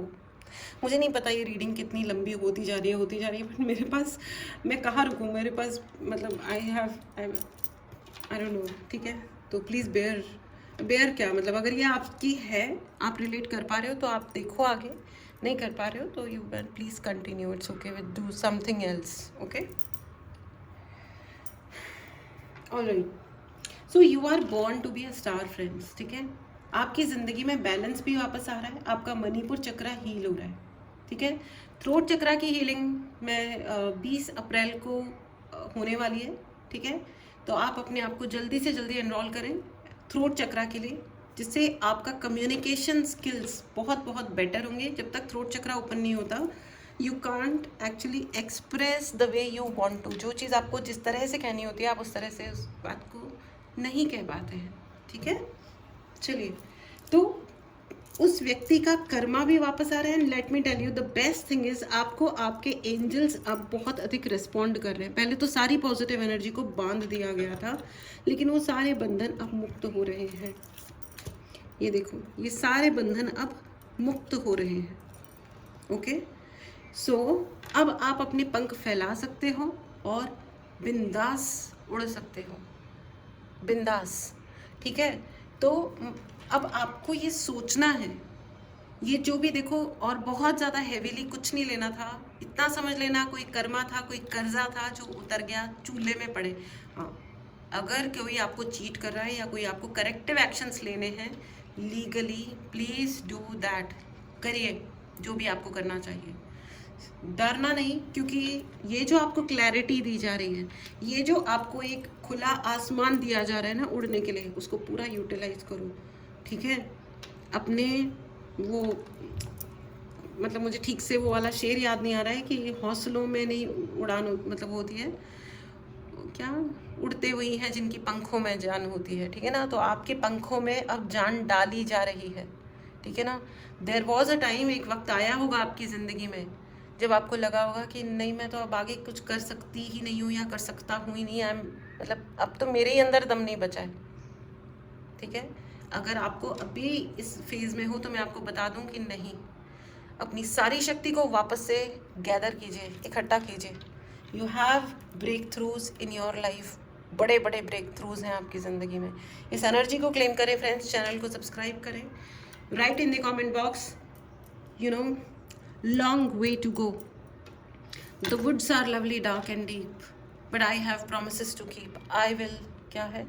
मुझे नहीं पता ये रीडिंग कितनी लंबी होती जा रही है, बट मेरे पास, मैं कहाँ रुकूँ, मेरे पास मतलब आई डोंट नो, ठीक है? तो प्लीज़ बेयर क्या मतलब, अगर ये आपकी है, आप रिलेट कर पा रहे हो तो आप देखो आगे, नहीं कर पा रहे हो तो you can please continue, it's okay, with do something else, okay? Alright, so you are born to be a star friends, ठीक है? आपकी ज़िंदगी में बैलेंस भी वापस आ रहा है, आपका मणिपुर चक्रा हील हो रहा है, ठीक है? थ्रोट चक्रा की हीलिंग में 20 अप्रैल को होने वाली है, ठीक है? तो आप अपने आप को जल्दी से जल्दी एनरोल करें थ्रोट चक्रा के लिए, जिससे आपका कम्युनिकेशन स्किल्स बहुत बहुत बेटर होंगे। जब तक थ्रोट चक्रा ओपन नहीं होता, you can't actually express the way you want to. जो चीज़ आपको जिस तरह से कहनी होती है, आप उस तरह से उस बात को नहीं कह पाते हैं, ठीक है? चलिए, तो उस व्यक्ति का कर्मा भी वापस आ रहा है। And let me tell you the best thing is, आपको आपके एंजल्स अब बहुत अधिक रिस्पॉन्ड कर रहे हैं। पहले तो सारी पॉजिटिव एनर्जी को बांध दिया गया था, लेकिन वो सारे बंधन अब मुक्त हो रहे हैं। ये देखो, ये सारे बंधन अब मुक्त हो रहे हैं, ओके? सो अब आप अपने पंख फैला सकते हो और बिंदास उड़ सकते हो, बिंदास, ठीक है? तो अब आपको ये सोचना है, ये जो भी देखो, और बहुत ज़्यादा हैवीली कुछ नहीं लेना था। इतना समझ लेना, कोई कर्मा था, कोई कर्जा था जो उतर गया, चूल्हे में पड़े। हाँ, अगर कोई आपको चीट कर रहा है या कोई आपको करेक्टिव एक्शंस लेने हैं लीगली, प्लीज़ डू दैट, करिए जो भी आपको करना चाहिए। डरना नहीं, क्योंकि ये जो आपको क्लैरिटी दी जा रही है, ये जो आपको एक खुला आसमान दिया जा रहा है ना उड़ने के लिए, उसको पूरा यूटिलाइज करो, ठीक है? अपने वो मतलब मुझे ठीक से वो वाला शेर याद नहीं आ रहा है कि हौसलों में नहीं उड़ान मतलब वो होती है क्या, उड़ते हुई हैं जिनकी पंखों में जान होती है, ठीक है ना? तो आपके पंखों में अब जान डाली जा रही है, ठीक है ना? देयर वॉज अ टाइम, एक वक्त आया होगा आपकी ज़िंदगी में जब आपको लगा होगा कि नहीं, मैं तो अब आगे कुछ कर सकती ही नहीं हूँ या कर सकता हूँ ही नहीं, मतलब अब तो मेरे ही अंदर दम नहीं बचा है, ठीक है? अगर आपको अभी इस फेज़ में हो तो मैं आपको बता दूं कि नहीं, अपनी सारी शक्ति को वापस से गैदर कीजिए, इकट्ठा कीजिए। You have breakthroughs in your life, बड़े बड़े ब्रेक थ्रूज हैं आपकी ज़िंदगी में। इस एनर्जी को क्लेम करें फ्रेंड्स, चैनल को सब्सक्राइब करें, right in the comment box, you know, long way to go, the woods are lovely dark and deep, but I have promises to keep, I will, क्या है,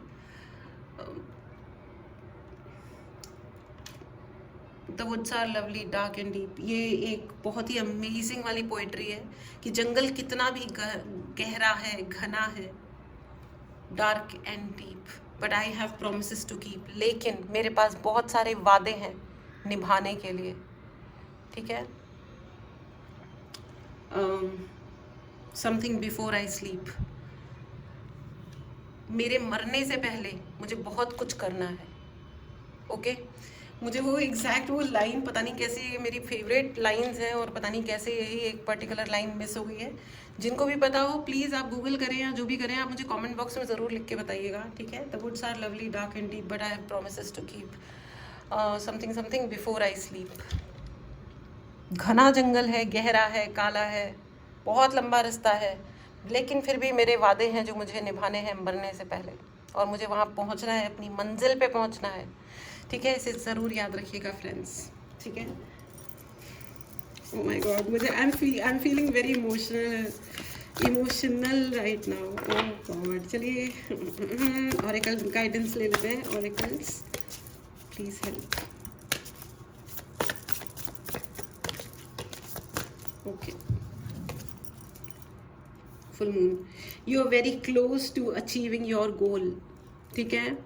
the woods are lovely dark and deep. ये एक बहुत ही amazing वाली poetry है कि जंगल कितना भी गहरा है, घना है, dark and deep, but I have promises to keep. लेकिन मेरे पास बहुत सारे वादे हैं निभाने के लिए, ठीक है? समथिंग बिफोर आई स्लीप, मेरे मरने से पहले मुझे बहुत कुछ करना है, ओके? मुझे वो एग्जैक्ट वो लाइन पता नहीं कैसे, ये मेरी फेवरेट लाइंस हैं और पता नहीं कैसे यही एक पर्टिकुलर लाइन मिस हो गई है। जिनको भी पता हो प्लीज़ आप गूगल करें या जो भी करें, आप मुझे कमेंट बॉक्स में ज़रूर लिख के बताइएगा, ठीक है? The woods are lovely dark and deep, but I have promises to keep. Something something before I sleep. घना जंगल है, गहरा है, काला है, बहुत लंबा रास्ता है, लेकिन फिर भी मेरे वादे हैं जो मुझे निभाने हैं मरने से पहले, और मुझे वहाँ पहुँचना है, अपनी मंजिल पे पहुँचना है। ठीक है, इसे ज़रूर याद रखिएगा फ्रेंड्स। ठीक है। Oh my God, मुझे I'm feeling very emotional right now. Oh God, चलिए ऑरेकल गाइडेंस ले लेते हैं। Oracles please help. Okay, full moon, you are very close to achieving your goal. ठीक है,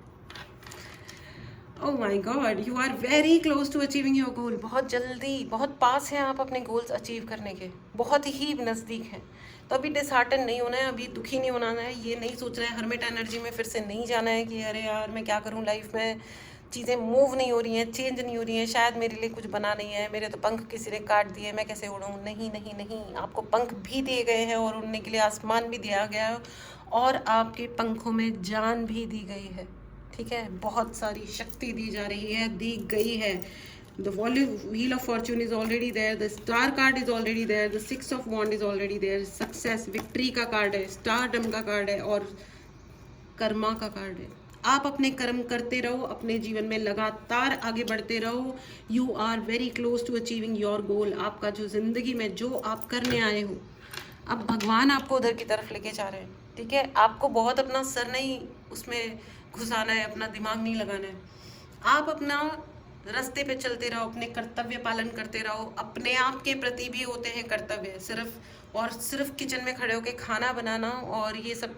oh my God, you are very close to achieving your goal. बहुत जल्दी, बहुत पास हैं आप अपने गोल्स अचीव करने के, बहुत ही नज़दीक हैं। तो अभी डिसहार्टन नहीं होना है, अभी दुखी नहीं होना है, ये नहीं सोचना है हर्मिट एनर्जी में फिर से नहीं जाना है कि अरे यार मैं क्या करूँ, लाइफ में चीज़ें मूव नहीं हो रही हैं, चेंज नहीं हो रही हैं, शायद मेरे लिए कुछ बना नहीं है, मेरे तो पंख किसी ने काट दिए, मैं कैसे उड़ूँ। नहीं नहीं नहीं, आपको पंख भी दिए गए हैं और उड़ने के लिए आसमान भी दिया गया है, और आपके पंखों में जान भी दी गई है। ठीक है, बहुत सारी शक्ति दी जा रही है, दी गई है। The wheel of fortune is already there, the star card is already there, the six of wand is already there, success, victory का कार्ड है, stardom का कार्ड है, और कर्मा का कार्ड है। आप अपने कर्म करते रहो, अपने जीवन में लगातार आगे बढ़ते रहो। You are very close to achieving your goal. आपका जो जिंदगी में जो आप करने आए हो, अब भगवान आपको उधर की तरफ लेके जा रहे हैं। ठीक है, आपको बहुत अपना सर नहीं उसमें घुसाना है, अपना दिमाग नहीं लगाना है। आप अपना रास्ते पे चलते रहो, अपने कर्तव्य पालन करते रहो। अपने आप के प्रति भी होते हैं कर्तव्य, सिर्फ किचन में खड़े होकर खाना बनाना और ये सब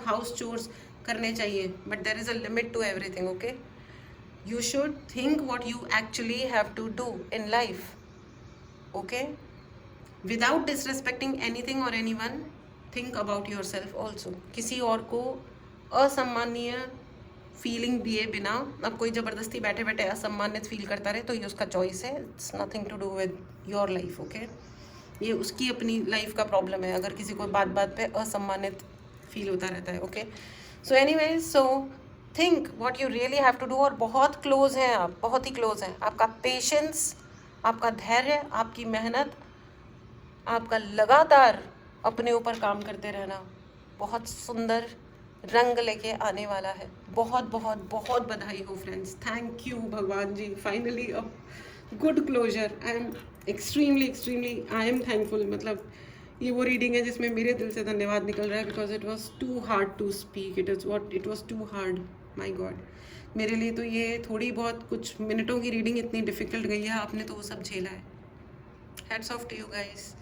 हाउस चोर्स करने चाहिए, but there is a limit to everything. Okay, you should think what you actually have to do in life. Okay, without disrespecting anything और anyone, think about yourself also. किसी और को असम्मानीय फीलिंग दिए बिना, अब कोई ज़बरदस्ती बैठे बैठे असम्मानित फील करता रहे तो ये उसका चॉइस है, it's nothing to do with your life. Okay, ये उसकी अपनी लाइफ का प्रॉब्लम है अगर किसी को बात बात पे असम्मानित फील होता रहता है। Okay, so anyways, so think what you really have to do. और बहुत क्लोज हैं आप, बहुत ही क्लोज हैं। आपका पेशेंस, आपका धैर्य, आपकी मेहनत, आपका लगातार अपने ऊपर काम करते रहना बहुत सुंदर रंग लेके आने वाला है। बहुत बहुत बहुत बधाई हो फ्रेंड्स, थैंक यू भगवान ji, finally a good closure. I am extremely I am thankful. मतलब ये वो रीडिंग है जिसमें मेरे दिल से धन्यवाद निकल रहा है, because it was too hard to speak, it was too hard, my god. मेरे लिए तो ये थोड़ी बहुत कुछ मिनटों की रीडिंग इतनी डिफिकल्ट गई है, आपने तो वो सब झेला है। Hats off to you guys,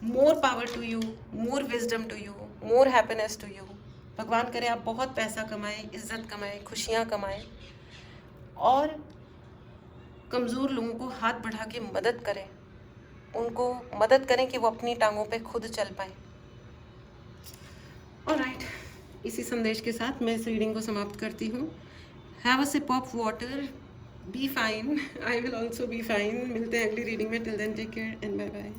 more power to you, more wisdom to you, more happiness to you. भगवान करे आप बहुत पैसा कमाएं, इज्जत कमाएं, खुशियाँ कमाएं, और कमज़ोर लोगों को हाथ बढ़ा के मदद करें, उनको मदद करें कि वो अपनी टांगों पे खुद चल पाए। ऑलराइट, इसी संदेश के साथ मैं इस रीडिंग को समाप्त करती हूँ। Have a sip of water, be fine, I will also be fine. मिलते हैं अगली रीडिंग में, till then take care and bye bye.